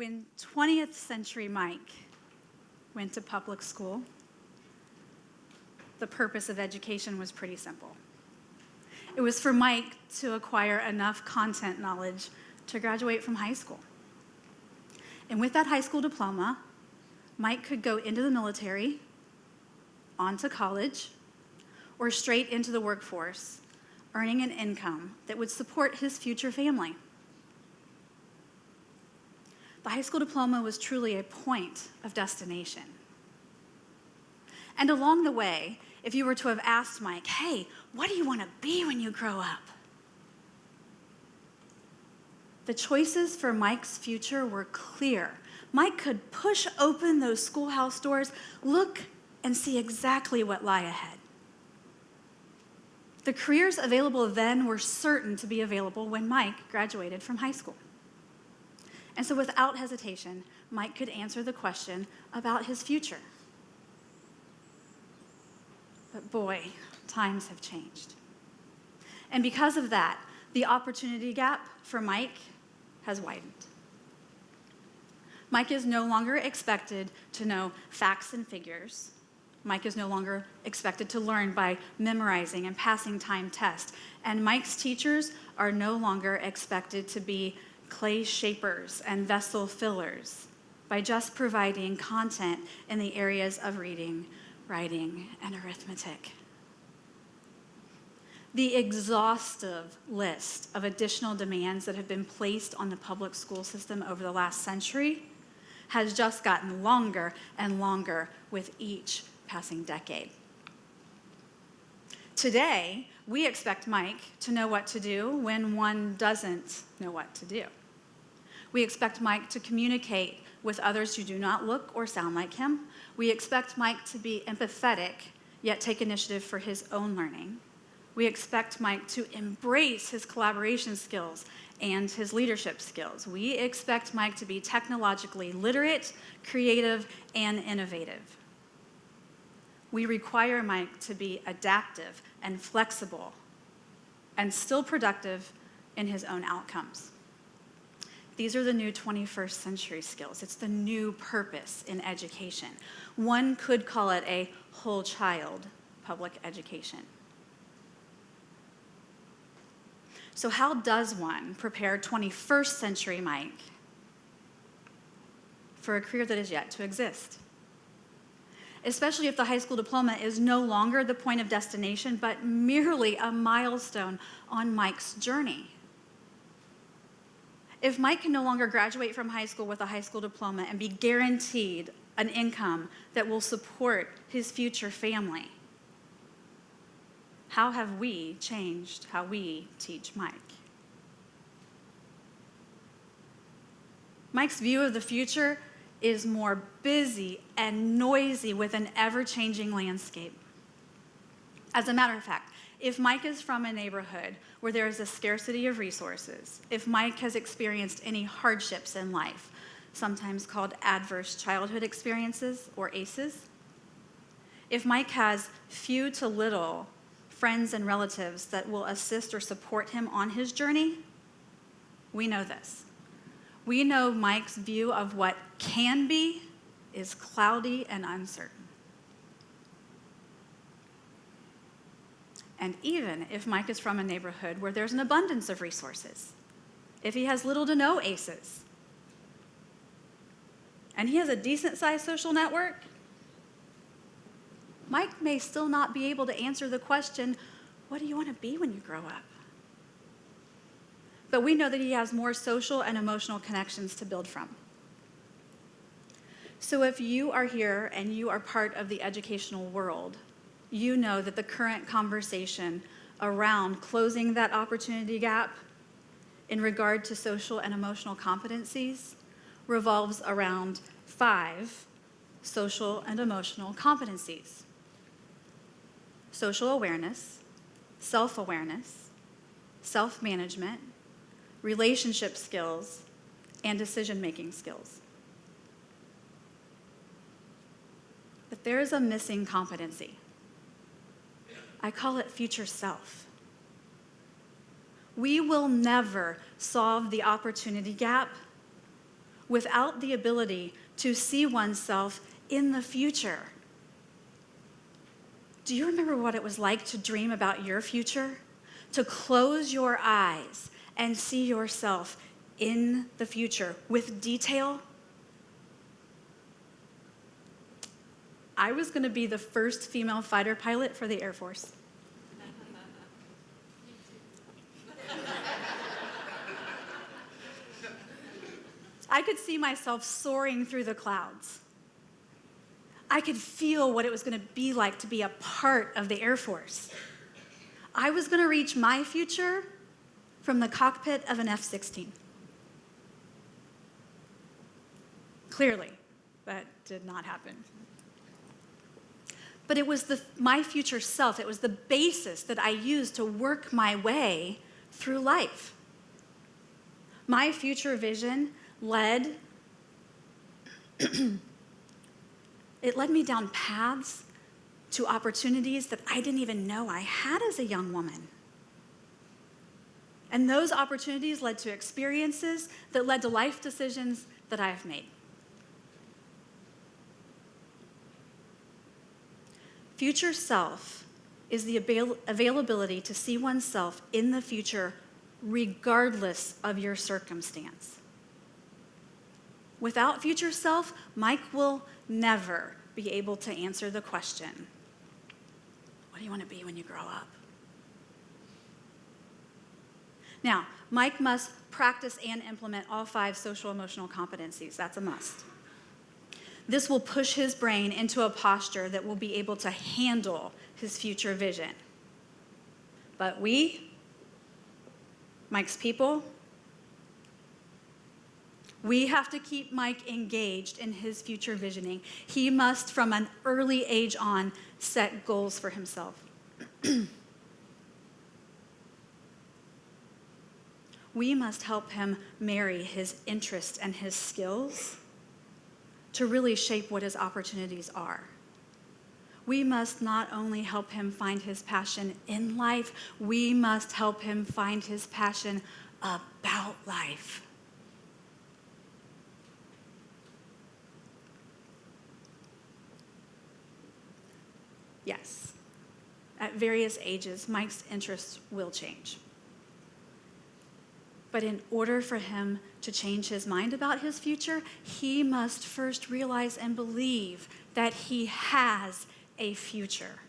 When 20th century Mike went to public school, the purpose of education was pretty simple. It was for Mike to acquire enough content knowledge to graduate from high school. And with that high school diploma, Mike could go into the military, on to college, or straight into the workforce, earning an income that would support his future family. The high school diploma was truly a point of destination. And along the way, if you were to have asked Mike, hey, what do you want to be when you grow up? The choices for Mike's future were clear. Mike could push open those schoolhouse doors, look and see exactly what lay ahead. The careers available then were certain to be available when Mike graduated from high school. And so without hesitation, Mike could answer the question about his future. But boy, times have changed. And because of that, the opportunity gap for Mike has widened. Mike is no longer expected to know facts and figures. Mike is no longer expected to learn by memorizing and passing time tests. And Mike's teachers are no longer expected to be clay shapers and vessel fillers by just providing content in the areas of reading, writing, and arithmetic. The exhaustive list of additional demands that have been placed on the public school system over the last century has just gotten longer and longer with each passing decade. Today, we expect Mike to know what to do when one doesn't know what to do. We expect Mike to communicate with others who do not look or sound like him. We expect Mike to be empathetic, yet take initiative for his own learning. We expect Mike to embrace his collaboration skills and his leadership skills. We expect Mike to be technologically literate, creative, and innovative. We require Mike to be adaptive and flexible and still productive in his own outcomes. These are the new 21st century skills. It's the new purpose in education. One could call it a whole child public education. So how does one prepare 21st century Mike for a career that is yet to exist? Especially if the high school diploma is no longer the point of destination, but merely a milestone on Mike's journey. If Mike can no longer graduate from high school with a high school diploma and be guaranteed an income that will support his future family, how have we changed how we teach Mike? Mike's view of the future is more busy and noisy with an ever-changing landscape. As a matter of fact, if Mike is from a neighborhood where there is a scarcity of resources, if Mike has experienced any hardships in life, sometimes called adverse childhood experiences or ACEs, if Mike has few to little friends and relatives that will assist or support him on his journey, we know this. We know Mike's view of what can be is cloudy and uncertain. And even if Mike is from a neighborhood where there's an abundance of resources, if he has little to no ACEs, and he has a decent-sized social network, Mike may still not be able to answer the question, what do you want to be when you grow up? But we know that he has more social and emotional connections to build from. So if you are here and you are part of the educational world, you know that the current conversation around closing that opportunity gap in regard to social and emotional competencies revolves around 5 social and emotional competencies: social awareness, self-awareness, self-management, relationship skills, and decision-making skills. But there is a missing competency. I call it future self. We will never solve the opportunity gap without the ability to see oneself in the future. Do you remember what it was like to dream about your future? To close your eyes and see yourself in the future with detail? I was going to be the first female fighter pilot for the Air Force. I could see myself soaring through the clouds. I could feel what it was going to be like to be a part of the Air Force. I was going to reach my future from the cockpit of an F-16. Clearly, that did not happen. But it was my future self, it was the basis that I used to work my way through life. My future vision led me down paths to opportunities that I didn't even know I had as a young woman. And those opportunities led to experiences that led to life decisions that I have made. Future self is the availability to see oneself in the future regardless of your circumstance. Without future self, Mike will never be able to answer the question, what do you want to be when you grow up? Now, Mike must practice and implement all 5 social-emotional competencies. That's a must. This will push his brain into a posture that will be able to handle his future vision. But we, Mike's people, we have to keep Mike engaged in his future visioning. He must, from an early age on, set goals for himself. We must help him marry his interests and his skills to really shape what his opportunities are. We must not only help him find his passion in life, we must help him find his passion about life. Yes, at various ages, Mike's interests will change. But in order for him to change his mind about his future, he must first realize and believe that he has a future.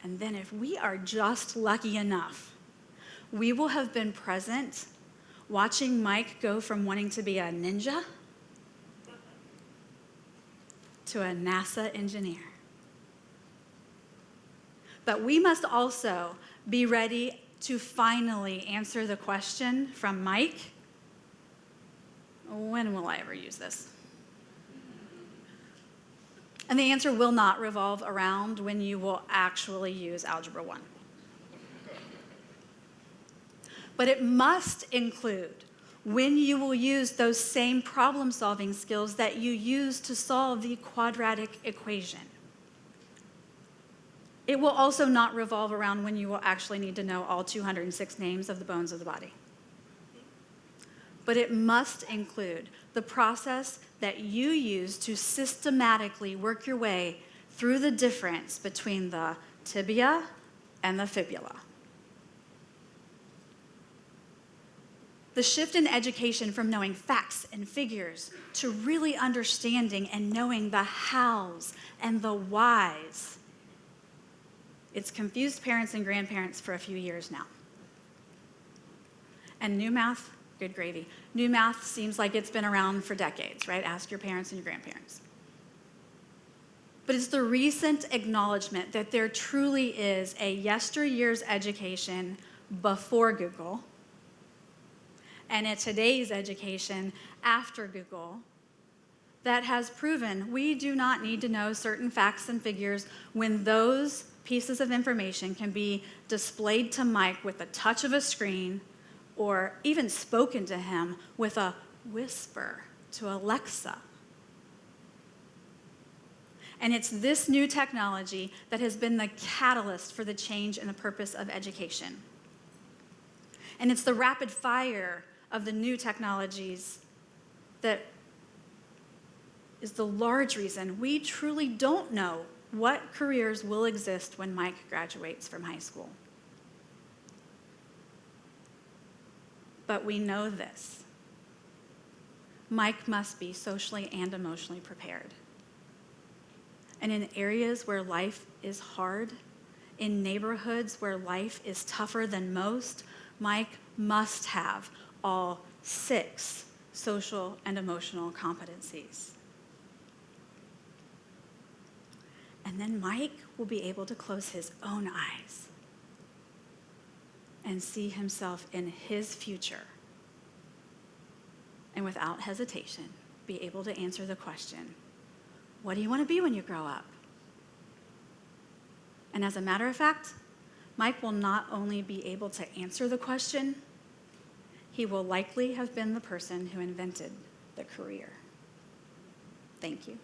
And then if we are just lucky enough, we will have been present watching Mike go from wanting to be a ninja to a NASA engineer. But we must also be ready to finally answer the question from Mike, when will I ever use this? And the answer will not revolve around when you will actually use Algebra 1. But it must include when you will use those same problem-solving skills that you use to solve the quadratic equation. It will also not revolve around when you will actually need to know all 206 names of the bones of the body. But it must include the process that you use to systematically work your way through the difference between the tibia and the fibula. The shift in education from knowing facts and figures to really understanding and knowing the hows and the whys. It's confused parents and grandparents for a few years now. And new math, good gravy. New math seems like it's been around for decades, right? Ask your parents and your grandparents. But it's the recent acknowledgement that there truly is a yesteryear's education before Google and a today's education after Google that has proven we do not need to know certain facts and figures when those pieces of information can be displayed to Mike with the touch of a screen or even spoken to him with a whisper to Alexa. And it's this new technology that has been the catalyst for the change in the purpose of education. And it's the rapid fire of the new technologies that is the large reason we truly don't know what careers will exist when Mike graduates from high school. But we know this. Mike must be socially and emotionally prepared. And in areas where life is hard, in neighborhoods where life is tougher than most, Mike must have all 6 social and emotional competencies. And then Mike will be able to close his own eyes and see himself in his future. And without hesitation, be able to answer the question, what do you want to be when you grow up? And as a matter of fact, Mike will not only be able to answer the question, he will likely have been the person who invented the career. Thank you.